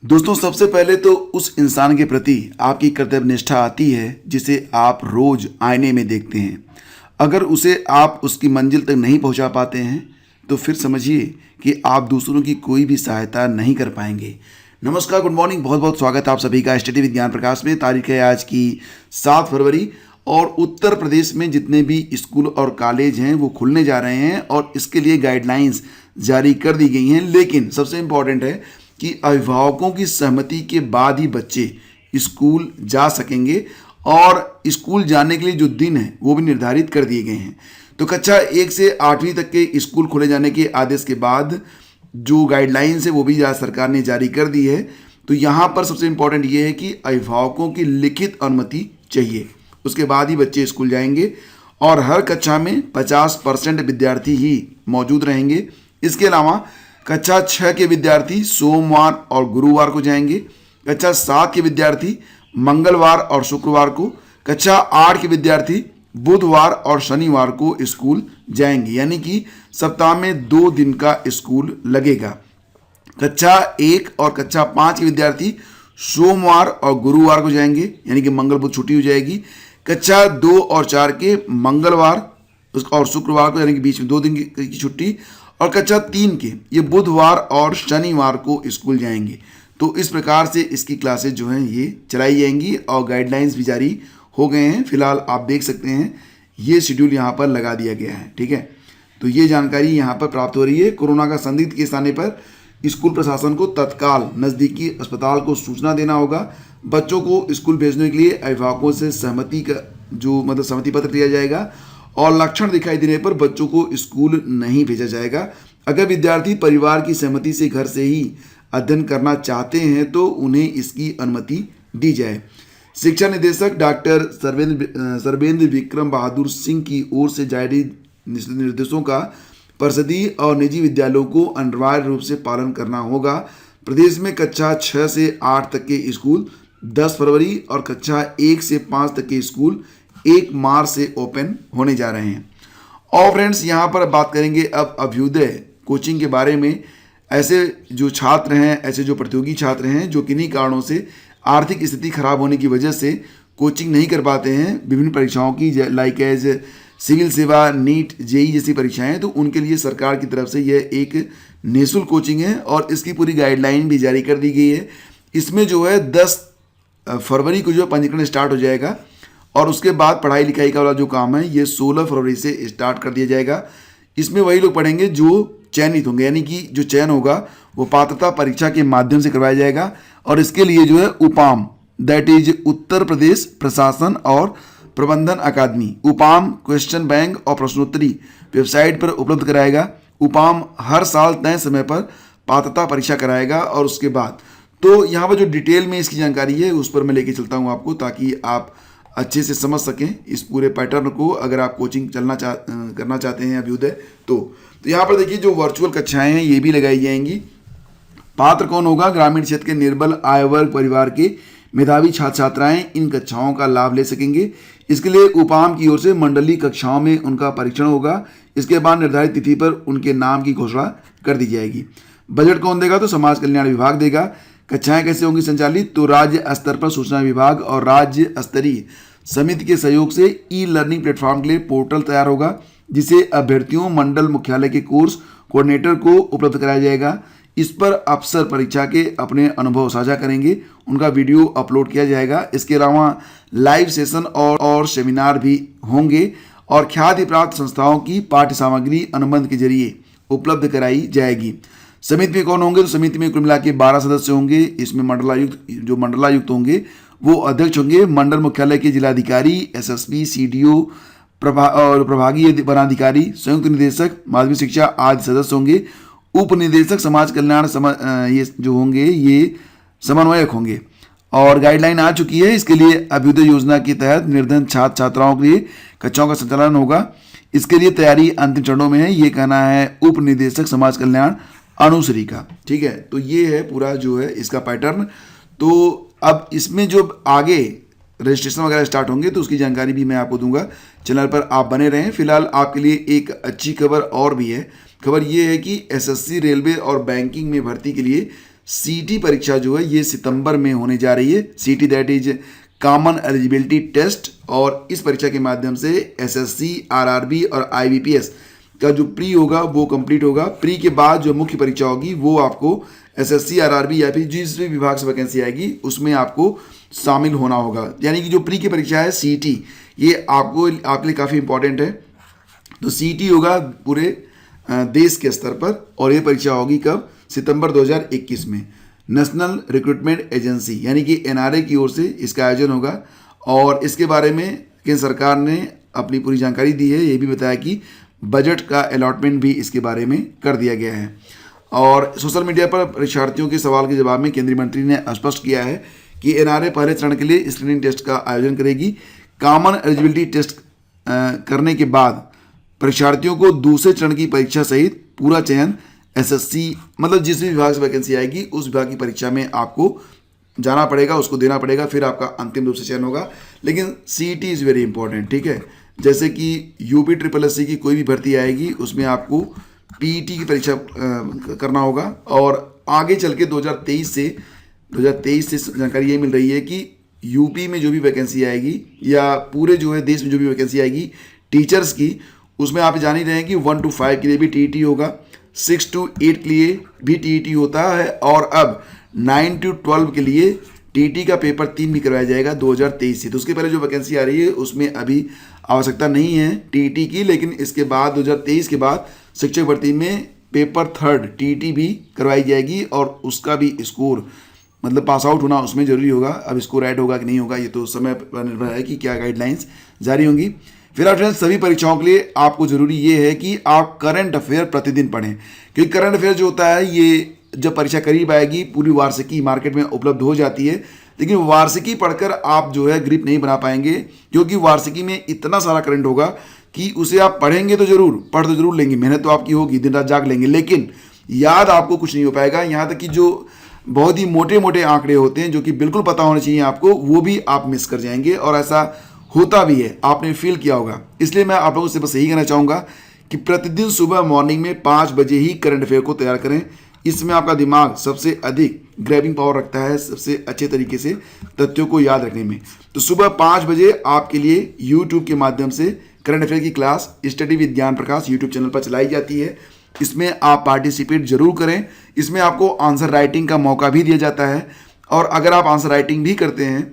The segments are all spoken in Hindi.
दोस्तों, सबसे पहले तो उस इंसान के प्रति आपकी कर्तव्य निष्ठा आती है जिसे आप रोज आईने में देखते हैं। अगर उसे आप उसकी मंजिल तक नहीं पहुंचा पाते हैं तो फिर समझिए कि आप दूसरों की कोई भी सहायता नहीं कर पाएंगे। नमस्कार, गुड मॉर्निंग, बहुत बहुत स्वागत है आप सभी का स्टडी विद ज्ञान प्रकाश में। तारीख है आज की 7 फरवरी और उत्तर प्रदेश में जितने भी स्कूल और कॉलेज हैं वो खुलने जा रहे हैं और इसके लिए गाइडलाइंस जारी कर दी गई हैं। लेकिन सबसे इम्पॉर्टेंट है कि अभिभावकों की सहमति के बाद ही बच्चे स्कूल जा सकेंगे और स्कूल जाने के लिए जो दिन है वो भी निर्धारित कर दिए गए हैं। तो कक्षा 1 से 8वीं तक के स्कूल खोले जाने के आदेश के बाद जो गाइडलाइंस है वो भी आज सरकार ने जारी कर दी है। तो यहाँ पर सबसे इम्पोर्टेंट ये है कि अभिभावकों की लिखित अनुमति चाहिए, उसके बाद ही बच्चे स्कूल जाएंगे और हर कक्षा में 50% विद्यार्थी ही मौजूद रहेंगे। इसके अलावा कक्षा 6 के विद्यार्थी सोमवार और गुरुवार को जाएंगे, कक्षा 7 के विद्यार्थी मंगलवार और शुक्रवार को, कक्षा 8 के विद्यार्थी बुधवार और शनिवार को स्कूल जाएंगे। यानी कि सप्ताह में 2 दिन का स्कूल लगेगा। कक्षा 1 और कक्षा 5 के विद्यार्थी सोमवार और गुरुवार को जाएंगे, यानी कि मंगल बुध छुट्टी हो जाएगी। कक्षा 2 और 4 के मंगलवार और शुक्रवार को, यानी कि बीच में 2 दिन की छुट्टी। और कक्षा 3 के ये बुधवार और शनिवार को स्कूल जाएंगे। तो इस प्रकार से इसकी क्लासेज जो हैं ये चलाई जाएंगी और गाइडलाइंस भी जारी हो गए हैं। फिलहाल आप देख सकते हैं ये शेड्यूल यहाँ पर लगा दिया गया है। ठीक है, तो ये जानकारी यहाँ पर प्राप्त हो रही है। कोरोना का संदिग्ध केस आने पर स्कूल प्रशासन को तत्काल नज़दीकी अस्पताल को सूचना देना होगा। बच्चों को स्कूल भेजने के लिए अभिभावकों से सहमति का सहमति पत्र दिया जाएगा और लक्षण दिखाई देने पर बच्चों को स्कूल नहीं भेजा जाएगा। अगर विद्यार्थी परिवार की सहमति से घर से ही अध्ययन करना चाहते हैं तो उन्हें इसकी अनुमति दी जाए। शिक्षा निदेशक डॉक्टर सर्वेंद्र विक्रम बहादुर सिंह की ओर से जारी निर्देशों का परिषदीय और निजी विद्यालयों को अनिवार्य रूप से पालन करना होगा। प्रदेश में कक्षा 6 से 8 तक के स्कूल 10 फरवरी और कक्षा 1 से 5 तक के स्कूल 1 मार्च से ओपन होने जा रहे हैं। और फ्रेंड्स, यहाँ पर बात करेंगे अब अभ्युदय कोचिंग के बारे में। ऐसे जो छात्र हैं, ऐसे जो प्रतियोगी छात्र हैं जो किन्हीं कारणों से आर्थिक स्थिति खराब होने की वजह से कोचिंग नहीं कर पाते हैं विभिन्न परीक्षाओं की, लाइक एज सिविल सेवा, नीट, जेई जैसी परीक्षाएं, तो उनके लिए सरकार की तरफ से यह एक निःशुल्क कोचिंग है और इसकी पूरी गाइडलाइन भी जारी कर दी गई है। इसमें जो है 10 फरवरी को जो पंजीकरण स्टार्ट हो जाएगा और उसके बाद पढ़ाई लिखाई का वाला जो काम है ये 16 फरवरी से स्टार्ट कर दिया जाएगा। इसमें वही लोग पढ़ेंगे जो चयनित होंगे, यानी कि जो चयन होगा वो पात्रता परीक्षा के माध्यम से करवाया जाएगा और इसके लिए जो है उपाम, दैट इज उत्तर प्रदेश प्रशासन और प्रबंधन अकादमी, उपाम क्वेश्चन बैंक और प्रश्नोत्तरी वेबसाइट पर उपलब्ध कराएगा। उपाम हर साल तय समय पर पात्रता परीक्षा कराएगा और उसके बाद तो यहाँ पर जो डिटेल में इसकी जानकारी है उस पर मैं लेके चलता हूँ आपको, ताकि आप अच्छे से समझ सकें इस पूरे पैटर्न को। अगर आप कोचिंग करना चाहते हैं अभ्युदय तो यहाँ पर देखिए जो वर्चुअल कक्षाएं हैं ये भी लगाई जाएंगी। पात्र कौन होगा? ग्रामीण क्षेत्र के निर्बल आय वर्ग परिवार के मेधावी छात्र छात्राएं इन कक्षाओं का लाभ ले सकेंगे। इसके लिए उपाम की ओर से मंडलीय कक्षाओं में उनका परीक्षण होगा। इसके बाद निर्धारित तिथि पर उनके नाम की घोषणा कर दी जाएगी। बजट कौन देगा? तो समाज कल्याण विभाग देगा। कक्षाएं कैसे होंगी संचालित? तो राज्य स्तर पर सूचना विभाग और राज्य स्तरीय समिति के सहयोग से ई लर्निंग प्लेटफॉर्म के लिए पोर्टल तैयार होगा, जिसे अभ्यर्थियों मंडल मुख्यालय के कोर्स कोऑर्डिनेटर को उपलब्ध कराया जाएगा। इस पर अफसर परीक्षा के अपने अनुभव साझा करेंगे, उनका वीडियो अपलोड किया जाएगा। इसके अलावा लाइव सेशन और सेमिनार भी होंगे और ख्याति प्राप्त संस्थाओं की पाठ्य सामग्री अनुबंध के जरिए उपलब्ध कराई जाएगी। समिति में कौन होंगे? तो समिति में कुल मिला के 12 सदस्य होंगे। इसमें मंडलायुक्त होंगे वो अध्यक्ष होंगे। मंडल मुख्यालय के जिलाधिकारी, एसएसपी, सीडीओ और प्रभागीय वनाधिकारी, संयुक्त निदेशक माध्यमिक शिक्षा आदि सदस्य होंगे। उप निदेशक समाज कल्याण ये जो होंगे ये समन्वयक होंगे और गाइडलाइन आ चुकी है। इसके लिए अभ्युदय योजना के तहत निर्धन छात्र छात्राओं के लिए कक्षाओं का संचालन होगा। इसके लिए तैयारी अंतिम चरणों में है, ये कहना है उप निदेशक समाज कल्याण अनुश्री का। ठीक है, तो ये है पूरा जो है इसका पैटर्न। तो अब इसमें जो आगे रजिस्ट्रेशन वगैरह स्टार्ट होंगे तो उसकी जानकारी भी मैं आपको दूंगा। चैनल पर आप बने रहें। फिलहाल आपके लिए एक अच्छी खबर और भी है। खबर ये है कि एसएससी, रेलवे और बैंकिंग में भर्ती के लिए सीटी परीक्षा जो है ये सितंबर में होने जा रही है। CET that is common eligibility test, और इस परीक्षा के माध्यम से एसएससी, आरआरबी और आईबीपीएस का जो प्री होगा वो कंप्लीट होगा। प्री के बाद जो मुख्य परीक्षा होगी वो आपको एसएससी, आरआरबी या फिर जिस भी विभाग से वैकेंसी आएगी उसमें आपको शामिल होना होगा। यानी कि जो प्री की परीक्षा है सीटी, ये आपके लिए काफ़ी इंपॉर्टेंट है। तो सीटी होगा पूरे देश के स्तर पर, और ये परीक्षा होगी कब? सितंबर 2021 में। नेशनल रिक्रूटमेंट एजेंसी यानी कि एनआरए की ओर से इसका आयोजन होगा, और इसके बारे में केंद्र सरकार ने अपनी पूरी जानकारी दी है। ये भी बताया कि बजट का अलॉटमेंट भी इसके बारे में कर दिया गया है। और सोशल मीडिया पर परीक्षार्थियों के सवाल के जवाब में केंद्रीय मंत्री ने स्पष्ट किया है कि एनआरए पहले चरण के लिए स्क्रीनिंग टेस्ट का आयोजन करेगी। कॉमन एलिजिबिलिटी टेस्ट करने के बाद परीक्षार्थियों को दूसरे चरण की परीक्षा सहित पूरा चयन एसएससी, मतलब जिस भी विभाग से वैकेंसी आएगी उस विभाग की परीक्षा में आपको जाना पड़ेगा, उसको देना पड़ेगा, फिर आपका अंतिम रूप से चयन होगा। लेकिन सीईटी इज़ वेरी इंपॉर्टेंट, ठीक है। जैसे कि यूपी ट्रिपल एससी की कोई भी भर्ती आएगी उसमें आपको पीईटी की परीक्षा करना होगा। और आगे चल के 2023 से जानकारी ये मिल रही है कि यूपी में जो भी वैकेंसी आएगी या पूरे जो है देश में जो भी वैकेंसी आएगी टीचर्स की, उसमें आप जान ही रहे हैं कि 1 to 5 के लिए भी टीईटी होगा, 6 to 8 के लिए भी टीईटी होता है, और अब 9 to 12 के लिए टीईटी का पेपर 3 भी करवाया जाएगा 2023 से। तो उसके पहले जो वैकेंसी आ रही है उसमें अभी आवश्यकता नहीं है टीईटी की, लेकिन इसके बाद 2023 के बाद शिक्षक भर्ती में पेपर 3 टीईटी भी करवाई जाएगी, और उसका भी स्कोर मतलब पास आउट होना उसमें जरूरी होगा। अब स्कोर ऐड होगा कि नहीं होगा ये तो समय पर निर्भर है कि क्या गाइडलाइंस जारी होंगी। फिर फ्रेंड्स सभी परीक्षाओं के लिए आपको जरूरी ये है कि आप करंट अफेयर प्रतिदिन पढ़ें, क्योंकि करंट अफेयर जो होता है ये जब परीक्षा करीब आएगी पूरी वार्षिकी मार्केट में उपलब्ध हो जाती है, लेकिन वार्षिकी पढ़कर आप जो है ग्रिप नहीं बना पाएंगे, क्योंकि वार्षिकी में इतना सारा करंट होगा कि उसे आप पढ़ेंगे तो जरूर, पढ़ तो जरूर लेंगे, मेहनत तो आपकी होगी, दिन रात जाग लेंगे, लेकिन याद आपको कुछ नहीं हो पाएगा। यहाँ तक कि जो बहुत ही मोटे मोटे आंकड़े होते हैं जो कि बिल्कुल पता होने चाहिए आपको, वो भी आप मिस कर जाएंगे, और ऐसा होता भी है, आपने फील किया होगा। इसलिए मैं आप लोगों से बस यही कहना चाहूँगा कि प्रतिदिन सुबह मॉर्निंग में 5 बजे ही करंट अफेयर को तैयार करें। इसमें आपका दिमाग सबसे अधिक ग्रैबिंग पावर रखता है, सबसे अच्छे तरीके से तथ्यों को याद रखने में। तो सुबह 5 बजे आपके लिए यूट्यूब के माध्यम से करंट अफेयर की क्लास स्टडी विद ज्ञान प्रकाश यूट्यूब चैनल पर चलाई जाती है। इसमें आप पार्टिसिपेट जरूर करें। इसमें आपको आंसर राइटिंग का मौका भी दिया जाता है, और अगर आप आंसर राइटिंग भी करते हैं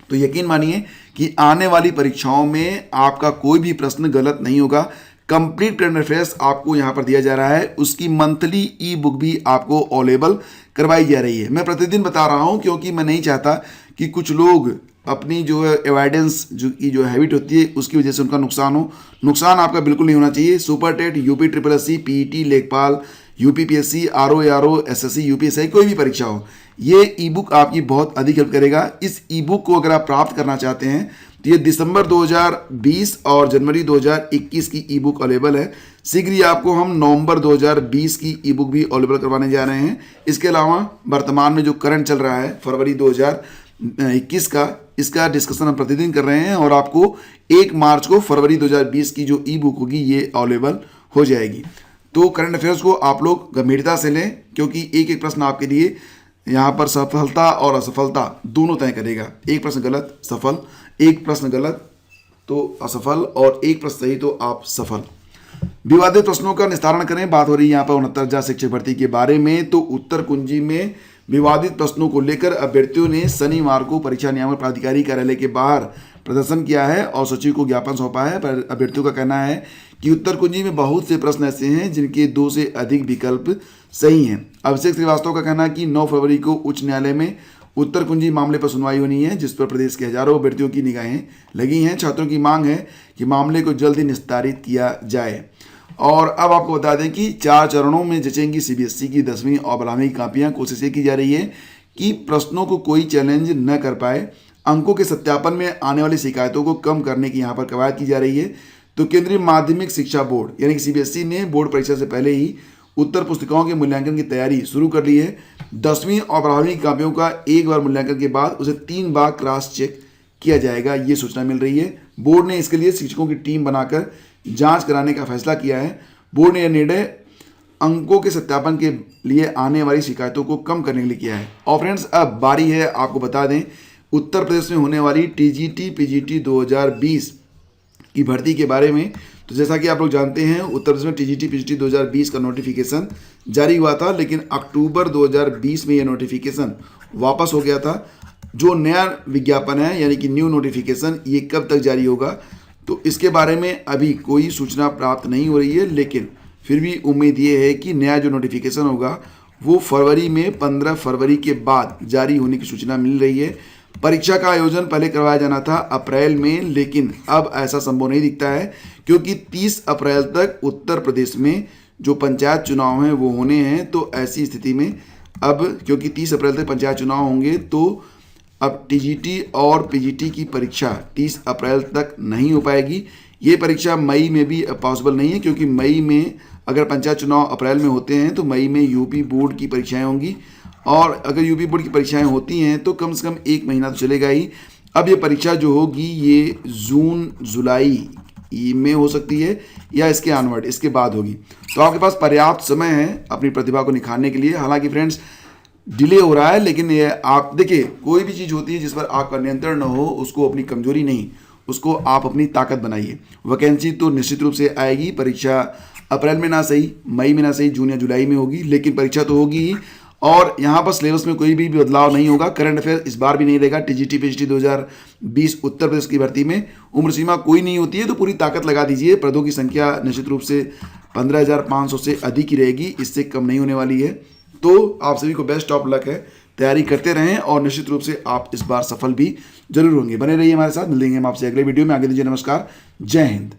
तो यकीन मानिए कि आने वाली परीक्षाओं में आपका कोई भी प्रश्न गलत नहीं होगा। कंप्लीट करंट अफेयर्स आपको यहाँ पर दिया जा रहा है, उसकी मंथली ई बुक भी आपको अवेलेबल करवाई जा रही है। मैं प्रतिदिन बता रहा हूँ क्योंकि मैं नहीं चाहता कि कुछ लोग अपनी जो है एवॉइडेंस जो हैबिट होती है उसकी वजह से उनका नुकसान हो। नुकसान आपका बिल्कुल नहीं होना चाहिए। Super TET, UP triple SC, PET, Lekhpal, UPPSC, RO, ARO, SSC, UPSC, कोई भी परीक्षा हो, ये ई बुक आपकी बहुत अधिक हेल्प करेगा। इस ई बुक को अगर आप प्राप्त करना चाहते हैं तो ये दिसंबर 2020 और जनवरी 2021 की ई बुक अवेलेबल है। शीघ्र ही आपको हम नवंबर 2020 की ई बुक भी अवेलेबल करवाने जा रहे हैं। इसके अलावा वर्तमान में जो करंट चल रहा है फरवरी 2021 का, इसका डिस्कशन हम प्रतिदिन कर रहे हैं, और आपको 1 मार्च को फरवरी 2020 की जो ई बुक होगी ये अवेलेबल हो जाएगी। तो करंट अफेयर्स को आप लोग गंभीरता से लें, क्योंकि एक एक प्रश्न आपके लिए यहाँ पर सफलता और असफलता दोनों तय करेगा। एक प्रश्न गलत सफल, एक प्रश्न गलत तो असफल, और एक प्रश्न सही तो आप सफल। विवादित प्रश्नों का निस्तारण करें। बात हो रही है यहाँ पर 69,000 शिक्षक भर्ती के बारे में। तो उत्तर कुंजी में विवादित प्रश्नों को लेकर अभ्यर्थियों ने शनिवार को परीक्षा नियामक प्राधिकारी कार्यालय के बाहर प्रदर्शन किया है और सचिव को ज्ञापन सौंपा है। पर अभ्यर्थियों का कहना है कि उत्तर कुंजी में बहुत से प्रश्न ऐसे हैं जिनके 2 से अधिक विकल्प सही हैं। अभिषेक श्रीवास्तव का कहना है कि 9 फरवरी को उच्च न्यायालय में उत्तर कुंजी मामले पर सुनवाई होनी है, जिस पर प्रदेश के हजारों अभ्यर्थियों की निगाहें लगी हैं। छात्रों की मांग है कि मामले को जल्द ही निस्तारित किया जाए। और अब आपको बता दें कि 4 चरणों में जचेंगी सीबीएसई की 10वीं और 12वीं की कापियां। कोशिश ये की जा रही है कि प्रश्नों को कोई चैलेंज न कर पाए। अंकों के सत्यापन में आने वाली शिकायतों को कम करने की यहाँ पर कवायद की जा रही है। तो केंद्रीय माध्यमिक शिक्षा बोर्ड यानी कि सीबीएसई ने बोर्ड परीक्षा से पहले ही उत्तर पुस्तिकाओं के मूल्यांकन की तैयारी शुरू कर ली है। 10वीं और 12वीं की कापियों का एक बार मूल्यांकन के बाद उसे 3 बार क्रॉस चेक किया जाएगा, ये सूचना मिल रही है। बोर्ड ने इसके लिए शिक्षकों की टीम बनाकर जांच कराने का फैसला किया है। बोर्ड ने यह निर्णय अंकों के सत्यापन के लिए आने वाली शिकायतों को कम करने के लिए किया है। और फ्रेंड्स अब बारी है आपको बता दें उत्तर प्रदेश में होने वाली टीजीटी पीजीटी 2020 की भर्ती के बारे में। तो जैसा कि आप लोग जानते हैं उत्तर प्रदेश में टीजीटी पीजीटी 2020 का नोटिफिकेशन जारी हुआ था, लेकिन अक्टूबर 2020 में यह नोटिफिकेशन वापस हो गया था। जो नया विज्ञापन है यानी कि न्यू नोटिफिकेशन ये कब तक जारी होगा तो इसके बारे में अभी कोई सूचना प्राप्त नहीं हो रही है, लेकिन फिर भी उम्मीद ये है कि नया जो नोटिफिकेशन होगा वो फरवरी में 15 फरवरी के बाद जारी होने की सूचना मिल रही है। परीक्षा का आयोजन पहले करवाया जाना था अप्रैल में, लेकिन अब ऐसा संभव नहीं दिखता है क्योंकि 30 अप्रैल तक उत्तर प्रदेश में जो पंचायत चुनाव हैं वो होने हैं। तो ऐसी स्थिति में अब क्योंकि 30 अप्रैल तक पंचायत चुनाव होंगे तो अब टीजीटी और पीजीटी की परीक्षा 30 अप्रैल तक नहीं हो पाएगी। ये परीक्षा मई में भी पॉसिबल नहीं है क्योंकि मई में अगर पंचायत चुनाव अप्रैल में होते हैं तो मई में यूपी बोर्ड की परीक्षाएं होंगी, और अगर यूपी बोर्ड की परीक्षाएं होती हैं तो कम से कम 1 महीना तो चलेगा ही। अब ये परीक्षा जो होगी ये जून जुलाई में हो सकती है या इसके ऑनवर्ड इसके बाद होगी। तो आपके पास पर्याप्त समय है अपनी प्रतिभा को निखारने के लिए। हालांकि फ्रेंड्स डिले हो रहा है, लेकिन ये आप देखिए कोई भी चीज़ होती है जिस पर आपका नियंत्रण न हो उसको अपनी कमजोरी नहीं, उसको आप अपनी ताकत बनाइए। वैकेंसी तो निश्चित रूप से आएगी, परीक्षा अप्रैल में ना सही मई में ना सही जून या जुलाई में होगी, लेकिन परीक्षा तो होगी ही। और यहाँ पर सिलेबस में कोई भी बदलाव नहीं होगा। करंट अफेयर इस बार भी नहीं रहेगा। टीजीटी पीजीटी 2020 उत्तर प्रदेश की भर्ती में उम्र सीमा कोई नहीं होती है, तो पूरी ताकत लगा दीजिए। पदों की संख्या निश्चित रूप से 15,500 से अधिक ही रहेगी, इससे कम नहीं होने वाली है। तो आप सभी को बेस्ट ऑफ लक है, तैयारी करते रहें और निश्चित रूप से आप इस बार सफल भी जरूर होंगे। बने रहिए हमारे साथ, मिलेंगे हम आपसे अगले वीडियो में। आगे दीजिए नमस्कार, जय हिंद।